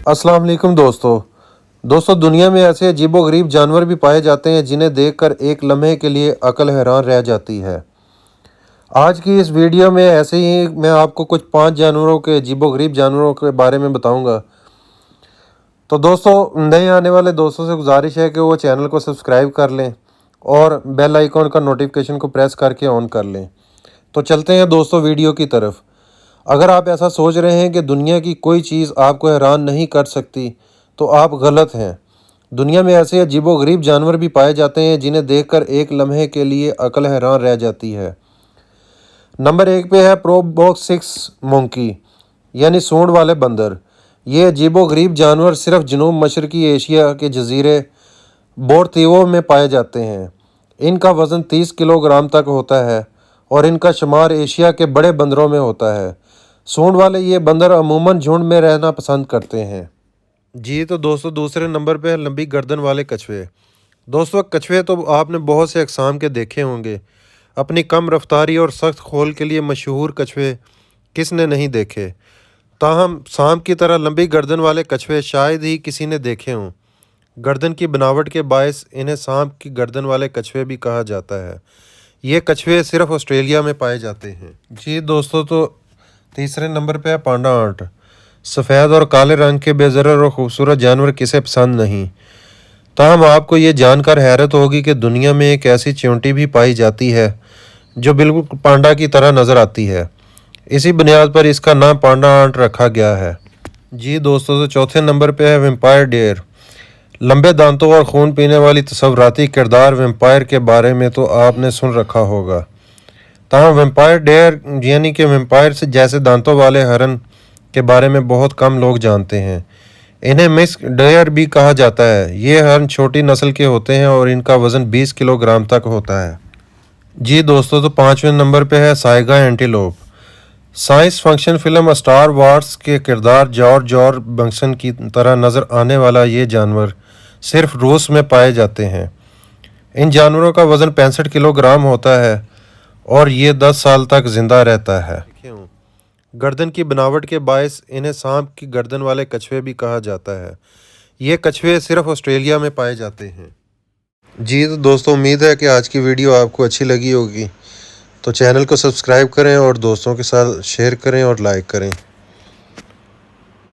अस्सलाम वालेकुम दोस्तों दुनिया में ऐसे अजीबोगरीब जानवर भी पाए जाते हैं जिन्हें देखकर एक लम्हे के लिए अकल हैरान रह जाती है। आज की इस वीडियो में ऐसे ही मैं आपको कुछ 5 जानवरों के अजीबोगरीब जानवरों के बारे में बताऊंगा। तो दोस्तों, नए आने वाले दोस्तों से गुजारिश है कि वो चैनल को सब्सक्राइब कर लें और बेल आइकॉन का नोटिफिकेशन को प्रेस करके ऑन कर लें। तो चलते हैं दोस्तों वीडियो की तरफ। अगर आप ऐसा सोच रहे हैं कि दुनिया की कोई चीज़ आपको हैरान नहीं कर सकती तो आप गलत हैं। दुनिया में ऐसे अजीबोगरीब जानवर भी पाए जाते हैं जिन्हें देखकर एक लम्हे के लिए अकल हैरान रह जाती है। नंबर 1 पे है प्रोबोस्किस मंकी यानी सूंड वाले बंदर। ये अजीबोगरीब जानवर सिर्फ जनूब मशरकी एशिया के जजीरे बोर्नियो में पाए जाते हैं। इनका वज़न 30 किलोग्राम तक होता है और इनका शुमार एशिया के बड़े बंदरों में होता है। सूंड वाले ये बंदर अमूमन झुंड में रहना पसंद करते हैं। जी तो दोस्तों, दूसरे नंबर पे है लंबी गर्दन वाले कछुए। दोस्तों, कछुए तो आपने बहुत से अक़साम के देखे होंगे। अपनी कम रफ्तारी और सख्त खोल के लिए मशहूर कछुए किसने नहीं देखे। ताहम सांप की तरह लंबी गर्दन वाले कछुए शायद ही किसी ने देखे हों। गर्दन की बनावट के बायस इन्हें सांप की गर्दन वाले कछुए भी कहा जाता है। ये कछुए सिर्फ ऑस्ट्रेलिया में पाए जाते हैं। जी दोस्तों, तो तीसरे नंबर पे है पांडा आंट। सफ़ेद और काले रंग के बेज़रर और ख़ूबसूरत जानवर किसे पसंद नहीं। ताहम आपको ये जानकर हैरत होगी कि दुनिया में एक ऐसी चींटी भी पाई जाती है जो बिल्कुल पांडा की तरह नज़र आती है। इसी बुनियाद पर इसका नाम पांडा आंट रखा गया है। जी दोस्तों, तो चौथे नंबर पे है वेम्पायर डेयर। लंबे दांतों और खून पीने वाली तस्वराती किरदार वेम्पायर के बारे में तो आपने सुन रखा होगा। ताहम वेम्पायर डेयर यानी कि वेम्पायर से जैसे दांतों वाले हरन के बारे में बहुत कम लोग जानते हैं। इन्हें मिस्क डेयर भी कहा जाता है। ये हरन छोटी नस्ल के होते हैं और इनका वज़न 20 किलोग्राम तक होता है। जी दोस्तों, तो पाँचवें नंबर पे है Saiga antelope. Science function film star wars के किरदार जॉर्ज बंक्सन की तरह नज़र आने वाला ये जानवर सिर्फ रूस में पाए जाते हैं। इन जानवरों का वज़न 65 किलोग्राम होता है और ये 10 साल तक ज़िंदा रहता है। गर्दन की बनावट के बायस इन्हें सांप की गर्दन वाले कछुए भी कहा जाता है। ये कछुए सिर्फ ऑस्ट्रेलिया में पाए जाते हैं। जी तो दोस्तों, उम्मीद है कि आज की वीडियो आपको अच्छी लगी होगी। तो चैनल को सब्सक्राइब करें और दोस्तों के साथ शेयर करें और लाइक करें।